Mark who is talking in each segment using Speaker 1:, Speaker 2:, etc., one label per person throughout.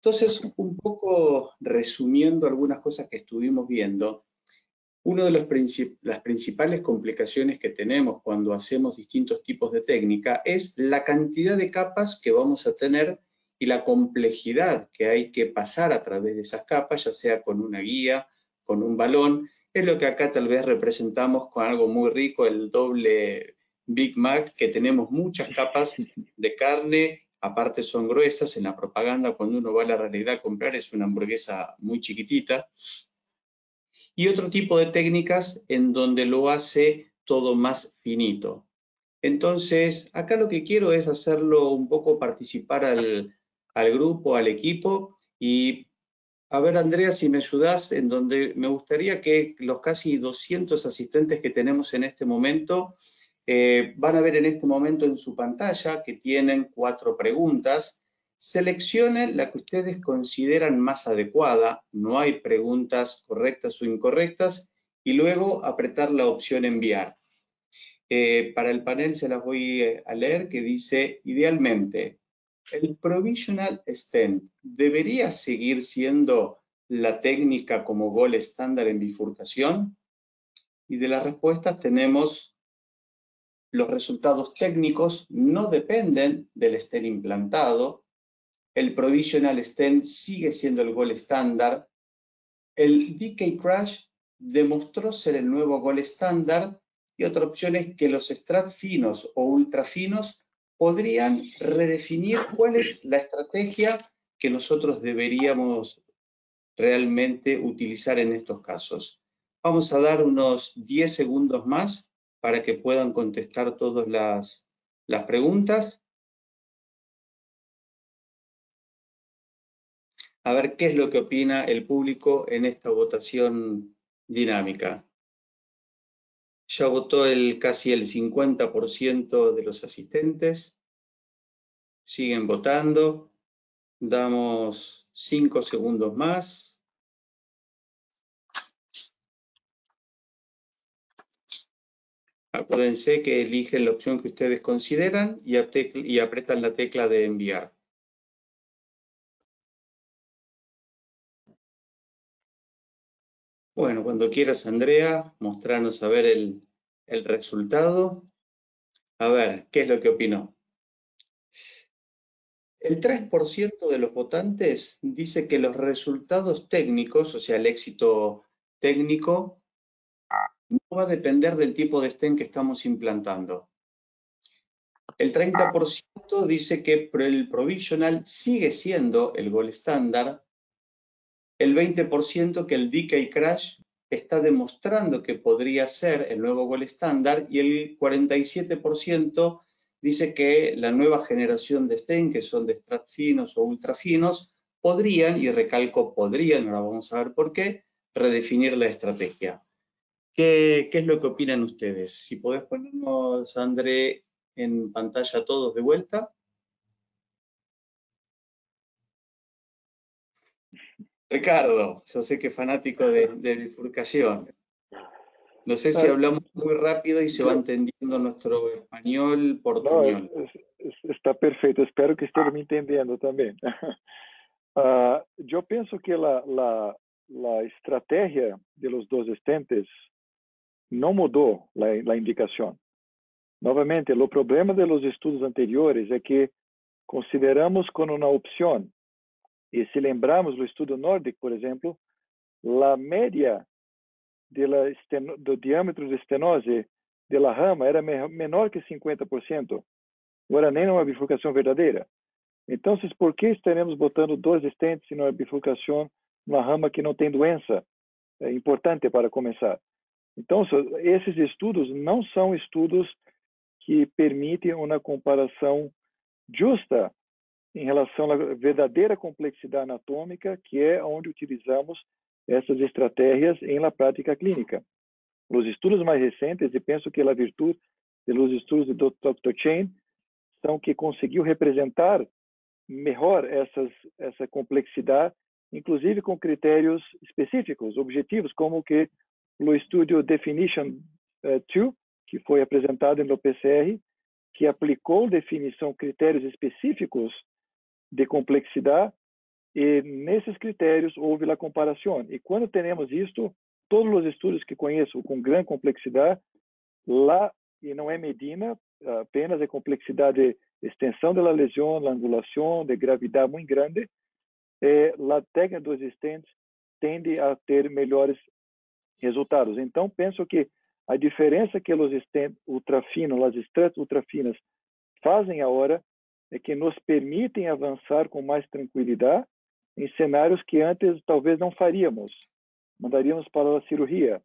Speaker 1: Entonces, un poco resumiendo algunas cosas que estuvimos viendo, una de las principales complicaciones que tenemos cuando hacemos distintos tipos de técnica es la cantidad de capas que vamos a tener y la complejidad que hay que pasar a través de esas capas, ya sea con una guía, con un balón. Es lo que acá tal vez representamos con algo muy rico, el doble Big Mac, que tenemos muchas capas de carne, aparte son gruesas. En la propaganda, cuando uno va a la realidad a comprar, es una hamburguesa muy chiquitita. Y otro tipo de técnicas en donde lo hace todo más finito. Entonces, acá lo que quiero es hacerlo un poco participar al grupo, al equipo, y a ver, Andrea, si me ayudás, en donde me gustaría que los casi 200 asistentes que tenemos en este momento, van a ver en este momento en su pantalla que tienen 4 preguntas. Seleccionen la que ustedes consideran más adecuada, no hay preguntas correctas o incorrectas, y luego apretar la opción enviar. Para el panel se las voy a leer, que dice: idealmente, ¿el provisional stent debería seguir siendo la técnica como gol estándar en bifurcación? Y de las respuestas tenemos: los resultados técnicos no dependen del stent implantado, el provisional stent sigue siendo el gol estándar, el DK Crash demostró ser el nuevo gol estándar, y otra opción es que los strats finos o ultra finos podrían redefinir cuál es la estrategia que nosotros deberíamos realmente utilizar en estos casos. Vamos a dar unos 10 segundos más para que puedan contestar todas las preguntas. A ver qué es lo que opina el público en esta votación dinámica. Ya votó casi el 50% de los asistentes. Siguen votando. Damos 5 segundos más. Acuérdense que eligen la opción que ustedes consideran y apretan la tecla de enviar. Bueno, cuando quieras, Andrea, mostrarnos a ver el resultado. A ver, ¿qué es lo que opinó? El 3% de los votantes dice que los resultados técnicos, o sea, el éxito técnico, no va a depender del tipo de stent que estamos implantando. El 30% dice que el provisional sigue siendo el gol estándar. El 20% que el DK Crash está demostrando que podría ser el nuevo gol estándar, y el 47% dice que la nueva generación de stent, que son de strat finos o ultra finos, podrían, y recalco podrían, ahora vamos a ver por qué, redefinir la estrategia. ¿Qué es lo que opinan ustedes? Si podés ponernos, André, en pantalla todos de vuelta. Ricardo, yo sé que es fanático de bifurcación. No sé si hablamos muy rápido y se va entendiendo nuestro español portuñol.
Speaker 2: Está perfeito. Espero que esteja me entendendo também. Eu penso que a estratégia de los dos estentes não mudou a indicação. Novamente, o problema de los estudos anteriores é que consideramos como uma opção, e se lembramos do estudo nórdico, por exemplo, a média do diâmetro de estenose de la rama era menor que 50%. Não era nem uma bifurcação verdadeira. Então, por que estaremos botando 2 stents em uma bifurcação numa rama que não tem doença? É importante para começar. Então, esses estudos não são estudos que permitem uma comparação justa em relação à verdadeira complexidade anatômica, que é onde utilizamos essas estratégias em la prática clínica. Os estudos mais recentes, e penso que a virtude dos estudos de Dr. Chain são que conseguiu representar melhor essa complexidade, inclusive com critérios específicos, objetivos, como que o estudo Definition 2, que foi apresentado no PCR, que aplicou definição, critérios específicos de complexidade E nesses critérios houve a comparação. E quando temos isto, todos os estudos que conheço com grande complexidade, lá, e não é medina, apenas é complexidade de extensão da lesão, a angulação, de gravidade muito grande, a técnica dos stents tende a ter melhores resultados. Então, penso que a diferença que os stents ultrafinos, as estrelas ultrafinas fazem agora é que nos permitem avançar com mais tranquilidade em cenários que antes talvez não faríamos. Mandaríamos para a cirurgia.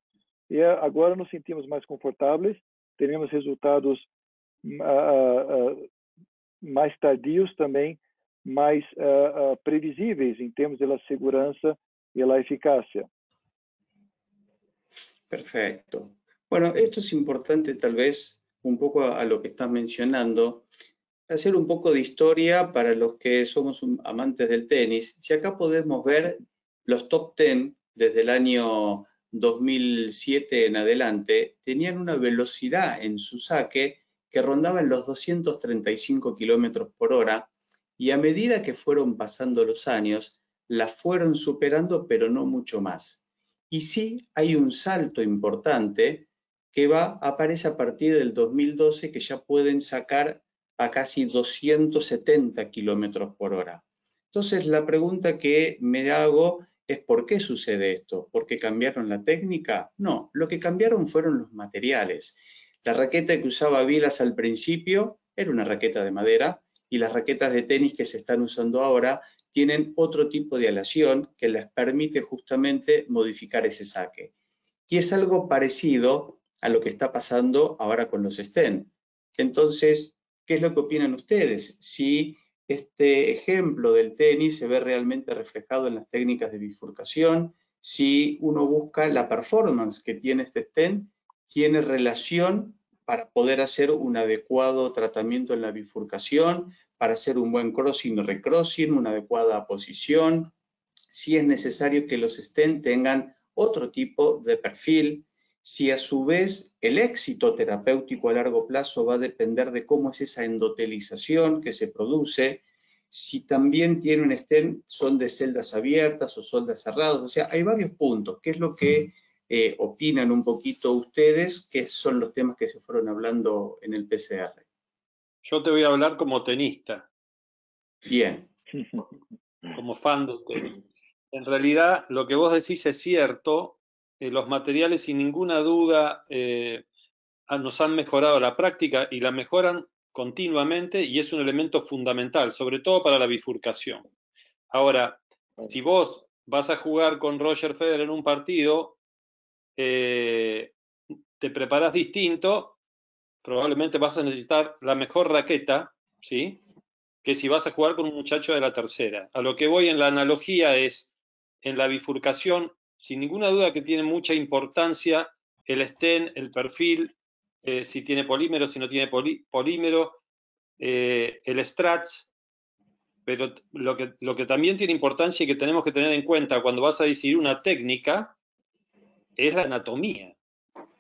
Speaker 2: E agora nos sentimos mais confortáveis, teremos resultados mais tardios também, mais previsíveis em termos da segurança e da eficácia.
Speaker 1: Perfecto. Bueno, esto es importante tal vez un poco a lo que estás mencionando, hacer un poco de historia para los que somos amantes del tenis. Si acá podemos ver los top 10 desde el año 2007 en adelante, tenían una velocidad en su saque que rondaba en los 235 kilómetros por hora, y a medida que fueron pasando los años, la fueron superando, pero no mucho más. Y sí hay un salto importante que aparece a partir del 2012, que ya pueden sacar a casi 270 kilómetros por hora. Entonces, la pregunta que me hago es ¿por qué sucede esto? ¿Por qué cambiaron la técnica? No, lo que cambiaron fueron los materiales. La raqueta que usaba Vilas al principio era una raqueta de madera, y las raquetas de tenis que se están usando ahora tienen otro tipo de aleación que les permite justamente modificar ese saque. Y es algo parecido a lo que está pasando ahora con los stents. Entonces, ¿qué es lo que opinan ustedes? Si este ejemplo del tenis se ve realmente reflejado en las técnicas de bifurcación, si uno busca la performance que tiene este stent, tiene relación para poder hacer un adecuado tratamiento en la bifurcación, para hacer un buen crossing o recrossing, una adecuada posición, si es necesario que los stents tengan otro tipo de perfil, si a su vez el éxito terapéutico a largo plazo va a depender de cómo es esa endotelización que se produce, si también tiene un stent, son de celdas abiertas o celdas cerradas. O sea, hay varios puntos. ¿Qué es lo que opinan un poquito ustedes? ¿Qué son los temas que se fueron hablando en el PCR?
Speaker 3: Yo te voy a hablar como tenista.
Speaker 1: Bien.
Speaker 3: Como fan del tenis. En realidad, lo que vos decís es cierto. Los materiales, sin ninguna duda, nos han mejorado la práctica y la mejoran continuamente, y es un elemento fundamental, sobre todo para la bifurcación. Ahora, si vos vas a jugar con Roger Federer en un partido, te preparás distinto, probablemente vas a necesitar la mejor raqueta, ¿sí?, que si vas a jugar con un muchacho de la tercera. A lo que voy en la analogía es, en la bifurcación, sin ninguna duda que tiene mucha importancia el stent, el perfil, si tiene polímero, si no tiene polímero, el strats, pero lo que también tiene importancia y que tenemos que tener en cuenta cuando vas a decidir una técnica es la anatomía.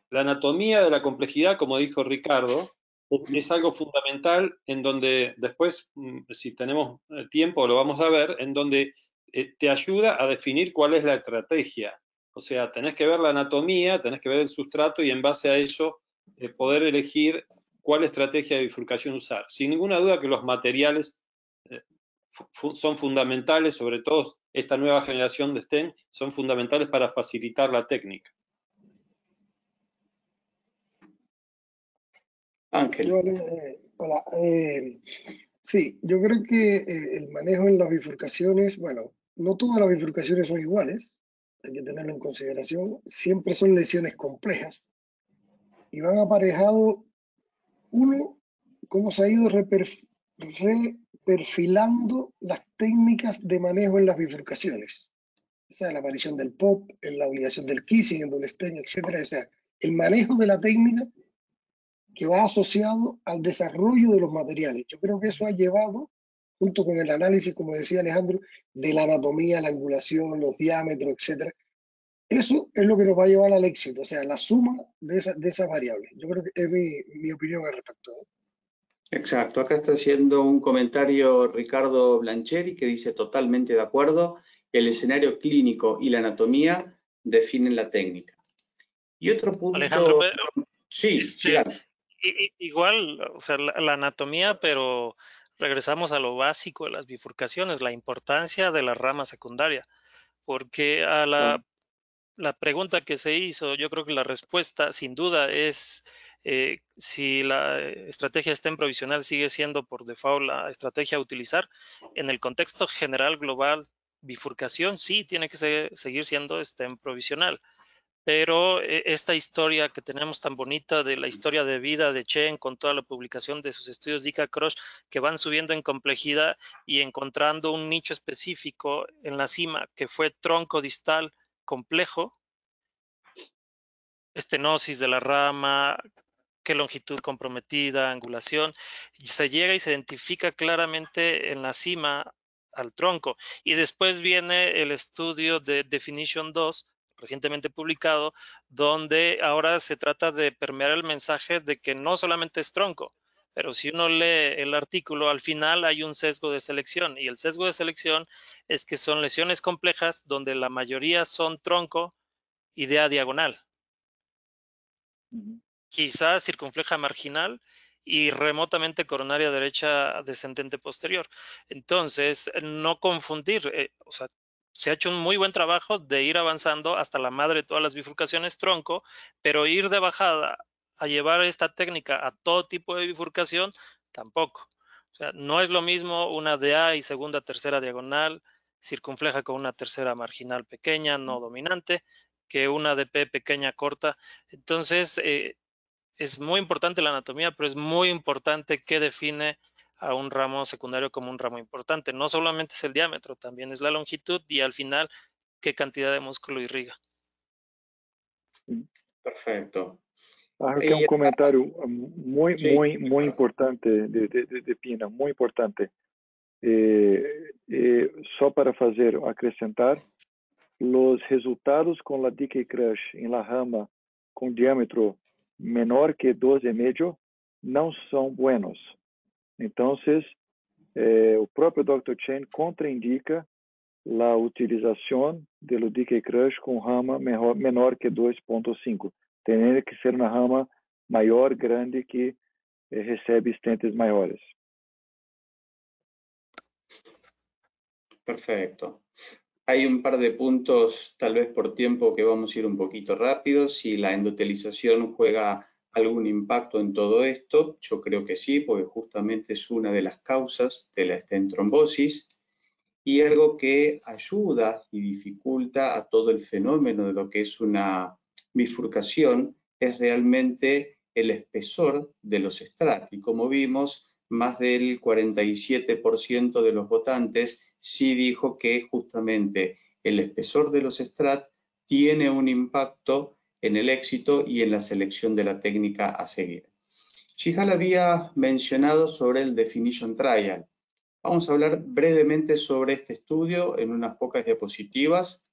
Speaker 3: La anatomía de la complejidad, como dijo Ricardo, es algo fundamental, en donde después, si tenemos tiempo, lo vamos a ver, en donde te ayuda a definir cuál es la estrategia. O sea, tenés que ver la anatomía, tenés que ver el sustrato, y en base a eso poder elegir cuál estrategia de bifurcación usar. Sin ninguna duda que los materiales son fundamentales, sobre todo esta nueva generación de stent, son fundamentales para facilitar la técnica.
Speaker 1: Ángel.
Speaker 4: Hola. Sí, yo creo que el manejo en las bifurcaciones, bueno, no todas las bifurcaciones son iguales, hay que tenerlo en consideración. Siempre son lesiones complejas y van aparejados, uno, cómo se ha ido reperfilando las técnicas de manejo en las bifurcaciones. O sea, la aparición del pop, en la obligación del kissing, el doble stent, etc. O sea, el manejo de la técnica que va asociado al desarrollo de los materiales. Yo creo que eso ha llevado, junto con el análisis, como decía Alejandro, de la anatomía, la angulación, los diámetros, etc. Eso es lo que nos va a llevar al éxito, o sea, la suma de esas variables. Yo creo que es mi opinión al respecto.
Speaker 1: Exacto, acá está haciendo un comentario Ricardo Blancheri que dice totalmente de acuerdo, el escenario clínico y la anatomía definen la técnica. Y otro
Speaker 5: Alejandro,
Speaker 1: punto, sí, sigan.
Speaker 5: igual, o sea, la anatomía, pero regresamos a lo básico de las bifurcaciones, la importancia de la rama secundaria, porque a la pregunta que se hizo, yo creo que la respuesta sin duda es si la estrategia STEM provisional sigue siendo por default la estrategia a utilizar. En el contexto general global, bifurcación sí tiene que seguir siendo STEM provisional. Pero esta historia que tenemos tan bonita de la historia de vida de Chen con toda la publicación de sus estudios de Ika-Crush que van subiendo en complejidad y encontrando un nicho específico en la cima que fue tronco distal complejo, estenosis de la rama, qué longitud comprometida, angulación, se llega y se identifica claramente en la cima al tronco. Y después viene el estudio de Definition 2, recientemente publicado, donde ahora se trata de permear el mensaje de que no solamente es tronco, pero si uno lee el artículo, al final hay un sesgo de selección, y el sesgo de selección es que son lesiones complejas donde la mayoría son tronco y DA diagonal. Quizás circunfleja marginal y remotamente coronaria derecha descendente posterior. Entonces, no confundir, o sea, se ha hecho un muy buen trabajo de ir avanzando hasta la madre de todas las bifurcaciones tronco, pero ir de bajada a llevar esta técnica a todo tipo de bifurcación, tampoco. O sea, no es lo mismo una DA y segunda, tercera diagonal, circunfleja con una tercera marginal pequeña, no dominante, que una DP pequeña, corta. Entonces, es muy importante la anatomía, pero es muy importante qué define a un ramo secundario como un ramo importante. No solamente es el diámetro, también es la longitud y al final qué cantidad de músculo irriga.
Speaker 1: Perfecto.
Speaker 2: Acho que é um comentário muito importante de Pina, muito importante. Só para acrescentar, os resultados com a DK Crush em la rama com diâmetro menor que 12,5 não são buenos. Então, o próprio Dr. Chen contraindica a utilização do DK Crush com rama menor que 2,5. Tem que ser uma rama maior, grande, que recebe estentes maiores.
Speaker 1: Perfecto. Hay un par de puntos, tal vez por tiempo, que vamos a ir un poquito rápido. Si la endotelización juega algún impacto en todo esto, yo creo que sí, porque justamente es una de las causas de la estentrombosis y algo que ayuda y dificulta a todo el fenómeno de lo que es una bifurcación es realmente el espesor de los estratos. Y como vimos, más del 47% de los votantes sí dijo que justamente el espesor de los estratos tiene un impacto en el éxito y en la selección de la técnica a seguir. Chihal había mencionado sobre el Definition Trial. Vamos a hablar brevemente sobre este estudio en unas pocas diapositivas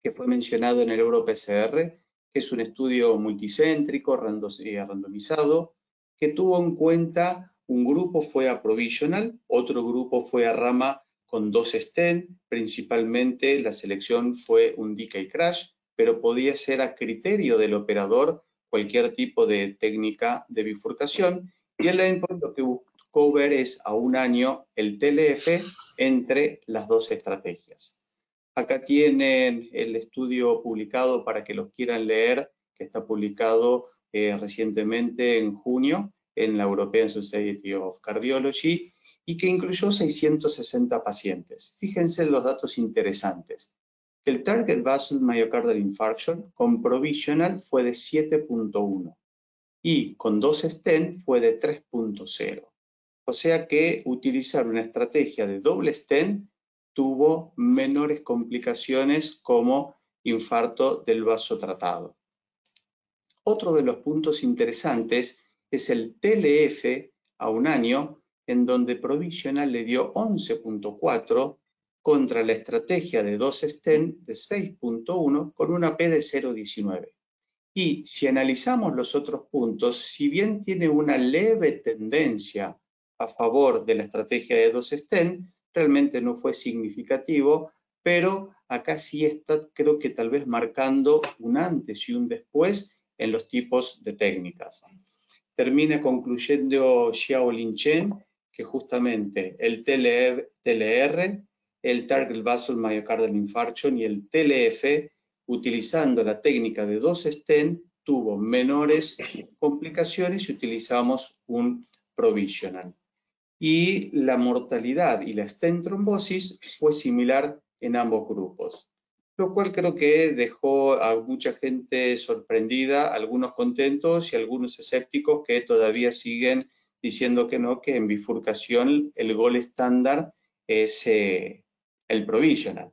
Speaker 1: que fue mencionado en el EuroPCR, que es un estudio multicéntrico, randomizado, que tuvo en cuenta un grupo fue a provisional, otro grupo fue a rama con 2 stent, principalmente la selección fue un DK Crush, pero podía ser a criterio del operador cualquier tipo de técnica de bifurcación, y el endpoint lo que buscó ver es a un año el TLF entre las dos estrategias. Acá tienen el estudio publicado para que los quieran leer, que está publicado recientemente en junio en la European Society of Cardiology y que incluyó 660 pacientes. Fíjense en los datos interesantes. El Target Basal Myocardial Infarction con Provisional fue de 7.1 y con 2 stent fue de 3.0. O sea que utilizar una estrategia de doble stent tuvo menores complicaciones como infarto del vaso tratado. Otro de los puntos interesantes es el TLF a un año, en donde Provisional le dio 11.4 contra la estrategia de 2 stent de 6.1 con una P de 0.19. Y si analizamos los otros puntos, si bien tiene una leve tendencia a favor de la estrategia de 2 stent, realmente no fue significativo, pero acá sí está, creo que tal vez marcando un antes y un después en los tipos de técnicas. Termina concluyendo Xiaolin Chen que justamente el TLR, el Target Basal Myocardial Infarction y el TLF, utilizando la técnica de 2 stent, tuvo menores complicaciones si utilizamos un provisional. Y la mortalidad y la stent trombosis fue similar en ambos grupos, lo cual creo que dejó a mucha gente sorprendida, algunos contentos y algunos escépticos que todavía siguen diciendo que no, que en bifurcación el gol estándar es el provisional.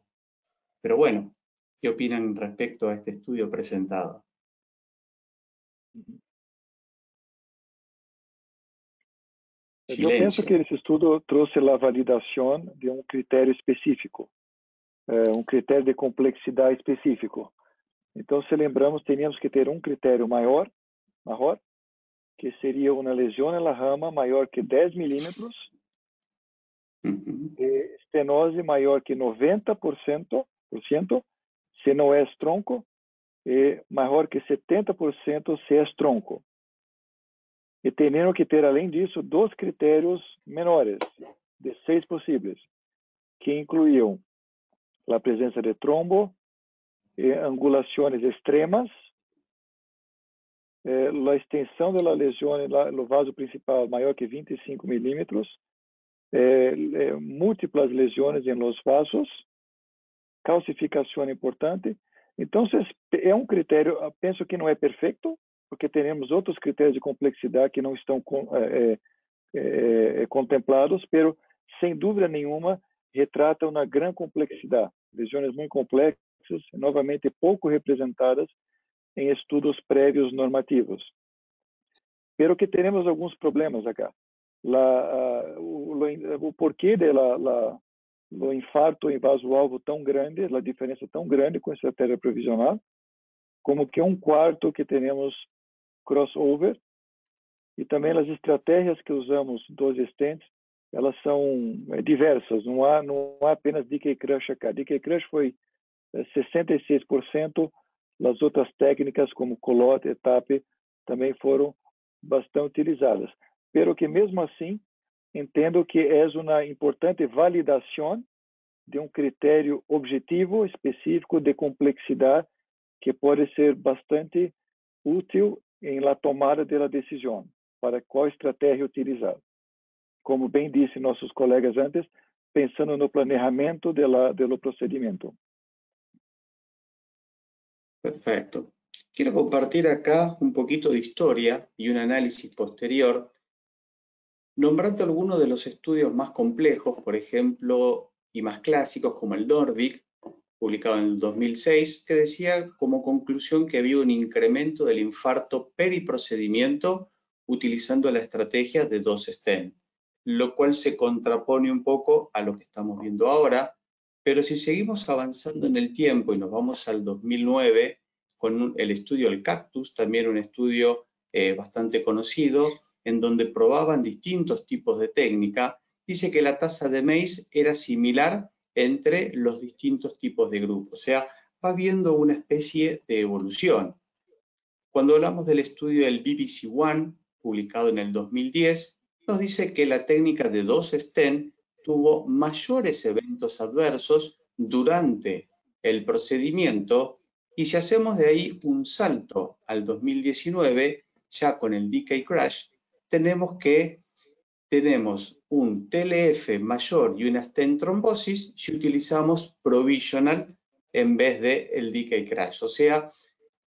Speaker 1: Pero bueno, ¿qué opinan respecto a este estudio presentado?
Speaker 2: Yo pienso que esse estudo trouxe a validação de um critério específico, um critério de complexidade específico. Então, se lembramos, teríamos que ter um critério maior, que seria uma lesão na rama maior que 10 milímetros, estenose maior que 90%, se não é tronco, e maior que 70% se é tronco. E teriam que ter, além disso, 2 critérios menores, de 6 possíveis, que incluíam a presença de trombo, angulações extremas, a extensão da lesão no vaso principal maior que 25 milímetros, múltiplas lesões em los vasos, calcificação importante. Então, é um critério, penso que não é perfeito, porque temos outros critérios de complexidade que não estão contemplados, mas, sem dúvida nenhuma, retrata uma grande complexidade. Lesões muito complexas, novamente pouco representadas em estudos prévios normativos. Pero que temos alguns problemas acá. O porquê do infarto em vaso-alvo tão grande, a diferença tão grande com a estratégia provisional, como que 1/4 que temos crossover, e também as estratégias que usamos dos stents, elas são diversas, não há apenas DK Crush acá. DK Crush foi 66%, as outras técnicas como Colot e TAP também foram bastante utilizadas. Pero que mesmo assim, entendo que é uma importante validação de um critério objetivo, específico de complexidade, que pode ser bastante útil em la tomada da decisão, para qual estratégia utilizar. Como bem disse nossos colegas antes, pensando no planejamento do procedimento.
Speaker 1: Perfecto. Quiero compartir acá un poquito de historia y un análisis posterior, nombrando algunos de los estudios más complejos, por ejemplo, y más clásicos, como el Nordic, publicado en el 2006, que decía como conclusión que había un incremento del infarto periprocedimiento utilizando la estrategia de 2 stent, lo cual se contrapone un poco a lo que estamos viendo ahora, pero si seguimos avanzando en el tiempo y nos vamos al 2009, con el estudio El Cactus, también un estudio bastante conocido, en donde probaban distintos tipos de técnica, dice que la tasa de MACE era similar entre los distintos tipos de grupos, o sea, va habiendo una especie de evolución. Cuando hablamos del estudio del BBC-1, publicado en el 2010, nos dice que la técnica de 2 stent tuvo mayores eventos adversos durante el procedimiento, y si hacemos de ahí un salto al 2019, ya con el DK Crash, tenemos un TLF mayor y una stent trombosis si utilizamos provisional en vez de el DK Crash. O sea,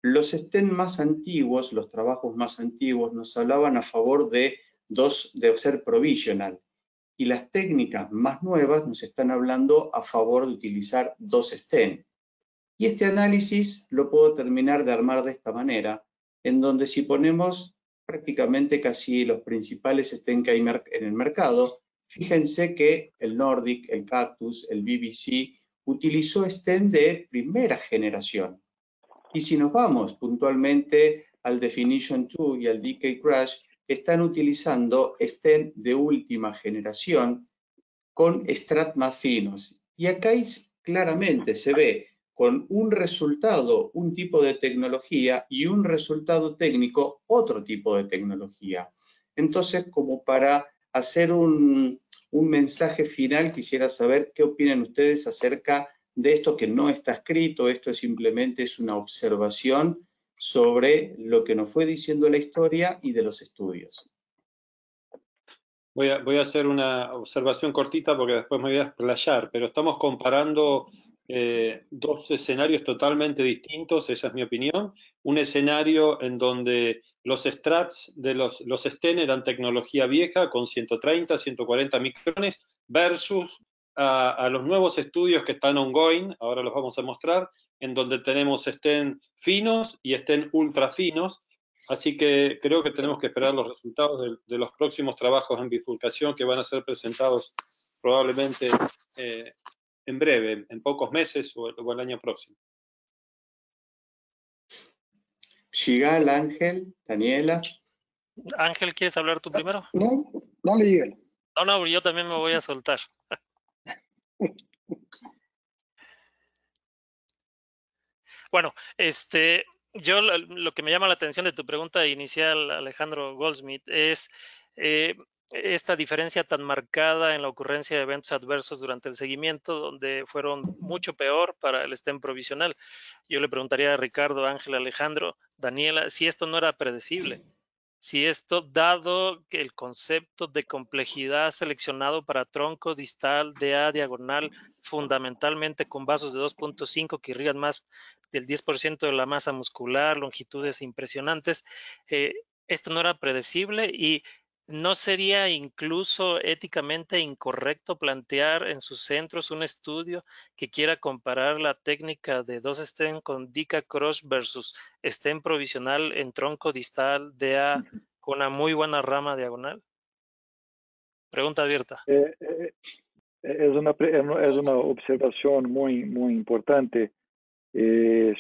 Speaker 1: los stent más antiguos, los trabajos más antiguos, nos hablaban a favor de ser provisional. Y las técnicas más nuevas nos están hablando a favor de utilizar 2 stent. Y este análisis lo puedo terminar de armar de esta manera, en donde si ponemos prácticamente casi los principales stent que hay en el mercado, fíjense que el Nordic, el Cactus, el BBC, utilizó stent de primera generación. Y si nos vamos puntualmente al Definition 2 y al Decay Crash, están utilizando stent de última generación con strat más finos. Y acá claramente se ve con un resultado, un tipo de tecnología, y un resultado técnico, otro tipo de tecnología. Entonces, como para hacer un mensaje final, quisiera saber qué opinan ustedes acerca de esto que no está escrito. Esto simplemente es una observación sobre lo que nos fue diciendo la historia y de los estudios.
Speaker 3: Voy a hacer una observación cortita porque después me voy a explayar, pero estamos comparando dos escenarios totalmente distintos, esa es mi opinión. Un escenario en donde los strats de los stent eran tecnología vieja con 130, 140 micrones versus a los nuevos estudios que están ongoing, ahora los vamos a mostrar, en donde tenemos stent finos y stent ultra finos. Así que creo que tenemos que esperar los resultados de los próximos trabajos en bifurcación que van a ser presentados probablemente en breve, en pocos meses o el año próximo.
Speaker 1: Shigal, Ángel, Daniela.
Speaker 5: Ángel, ¿quieres hablar tú primero?
Speaker 4: No, dale, Shigal.
Speaker 5: No, yo también me voy a soltar. Bueno, yo lo que me llama la atención de tu pregunta inicial, Alejandro Goldsmith, es esta diferencia tan marcada en la ocurrencia de eventos adversos durante el seguimiento, donde fueron mucho peor para el stent provisional. Yo le preguntaría a Ricardo, Ángel, Alejandro, Daniela, si esto no era predecible. Si esto, dado que el concepto de complejidad seleccionado para tronco distal, DA diagonal, fundamentalmente con vasos de 2.5 que irrigan más del 10% de la masa muscular, longitudes impresionantes, esto no era predecible y ¿no sería incluso éticamente incorrecto plantear en sus centros un estudio que quiera comparar la técnica de 2 stent con Dica Cross versus stent provisional en tronco distal DA con una muy buena rama diagonal? Pregunta abierta.
Speaker 2: Es una observación muy, muy importante.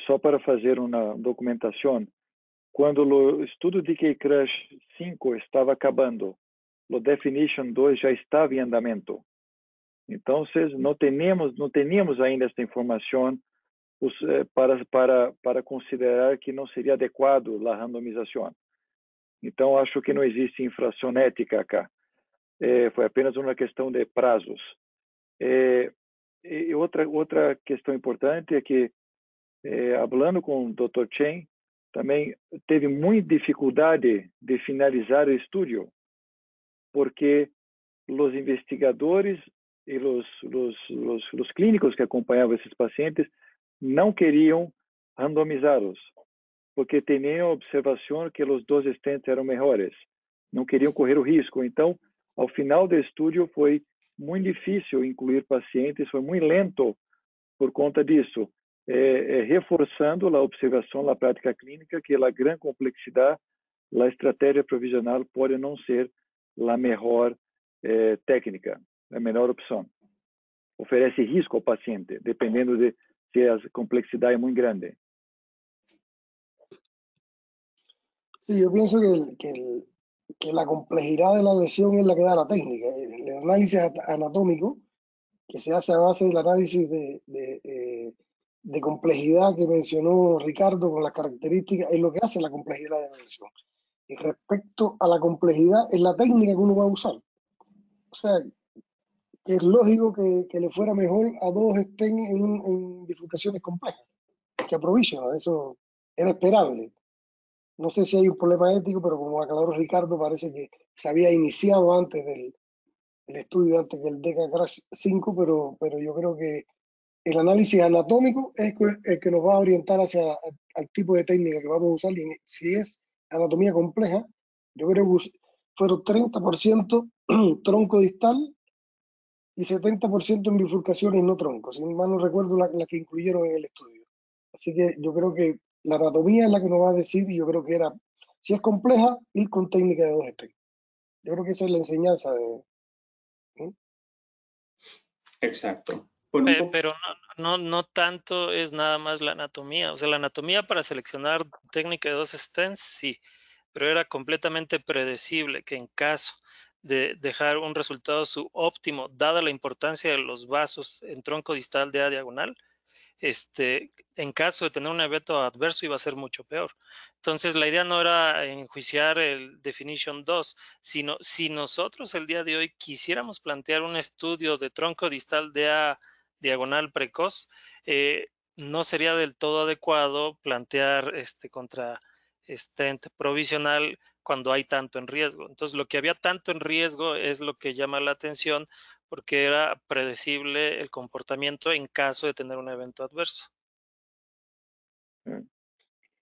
Speaker 2: Só para fazer uma documentação, quando o estudo de Decay Crash 5 estava acabando, o Definition 2 já estava em andamento. Então, não teníamos ainda esta informação para considerar que não seria adequado a randomização. Então, acho que não existe infração ética acá. Foi apenas uma questão de prazos. E outra questão importante é que, falando com o Dr. Chen, também teve muita dificuldade de finalizar o estudo, porque os investigadores e os clínicos que acompanhavam esses pacientes não queriam randomizá-los, porque tinham a observação que os 2 stents eram melhores, não queriam correr o risco. Então, ao final do estudo, foi muito difícil incluir pacientes, foi muito lento por conta disso, reforçando a observação na prática clínica que a grande complexidade, a estratégia provisional pode não ser a melhor técnica, a melhor opção. Oferece risco ao paciente, dependendo de se a complexidade é muito grande.
Speaker 4: Sí, yo pienso que la complejidad de la lesión es la que da la técnica. El análisis anatómico que se hace a base del análisis de complejidad que mencionó Ricardo con las características es lo que hace la complejidad de la lesión. Y respecto a la complejidad es la técnica que uno va a usar. O sea, que es lógico que le fuera mejor a 2 estén en bifurcaciones complejas que a provisional. Eso era esperable. No sé si hay un problema ético, pero como aclaró Ricardo, parece que se había iniciado antes del estudio, antes que el Decay Crash 5, pero yo creo que el análisis anatómico es el que nos va a orientar hacia al tipo de técnica que vamos a usar. Y si es anatomía compleja, yo creo que fueron 30% tronco distal y 70% en bifurcaciones no tronco. Si mal no recuerdo, la que incluyeron en el estudio. Así que yo creo que la anatomía es la que nos va a decir, y yo creo que si es compleja, ir con técnica de 2 stents. Yo creo que esa es la enseñanza de...
Speaker 1: Exacto. Bueno, un poco,
Speaker 5: Pero no tanto es nada más la anatomía. O sea, la anatomía para seleccionar técnica de 2 stents, sí, pero era completamente predecible que en caso de dejar un resultado subóptimo, dada la importancia de los vasos en tronco distal de A diagonal, en caso de tener un evento adverso iba a ser mucho peor. Entonces, la idea no era enjuiciar el Definition 2, sino si nosotros el día de hoy quisiéramos plantear un estudio de tronco distal de A diagonal precoz, no sería del todo adecuado plantear contra stent provisional cuando hay tanto en riesgo. Entonces, lo que había tanto en riesgo es lo que llama la atención, porque era predecible el comportamiento en caso de tener un evento adverso.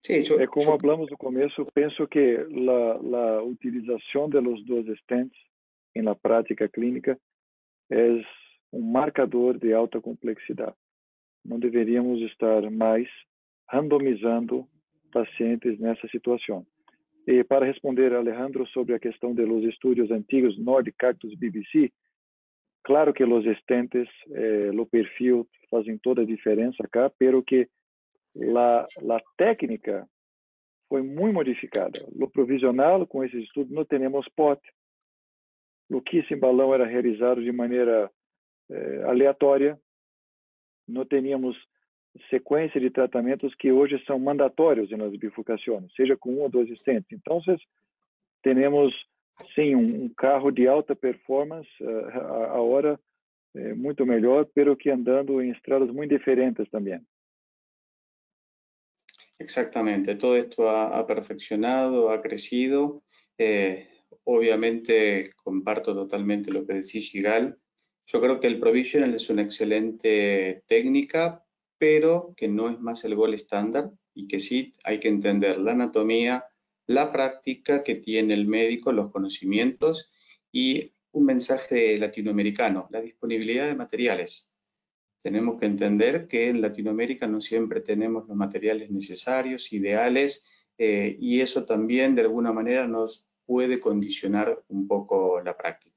Speaker 1: sí,
Speaker 2: Como hablamos no começo, penso que a utilização de los dos stents na prática clínica é marcador de alta complexidade. Não deveríamos estar mais randomizando pacientes nessa situação. E para responder a Alejandro sobre a questão de los estudos antigos Nordic Cactus BBC, claro que los stentes, o perfil fazem toda a diferença acá, pero que a técnica foi muito modificada. O provisional, com esse estudo, não temos POT. O kissing balão era realizado de maneira aleatória. Não teníamos sequência de tratamentos que hoje são mandatórios nas bifurcações, seja com 1 ou 2 stents. Então, temos, sim, um carro de alta performance, agora muito melhor, pero que andando em estradas muito diferentes também.
Speaker 1: Exactamente, todo esto ha perfeccionado, ha crecido. Obviamente comparto totalmente lo que decís, Yigal. Yo creo que el provisional es una excelente técnica, pero que no es más el gol estándar y que sí hay que entender la anatomía, la práctica que tiene el médico, los conocimientos y un mensaje latinoamericano, la disponibilidad de materiales. Tenemos que entender que en Latinoamérica no siempre tenemos los materiales necesarios, ideales, y eso también de alguna manera nos puede condicionar un poco la práctica.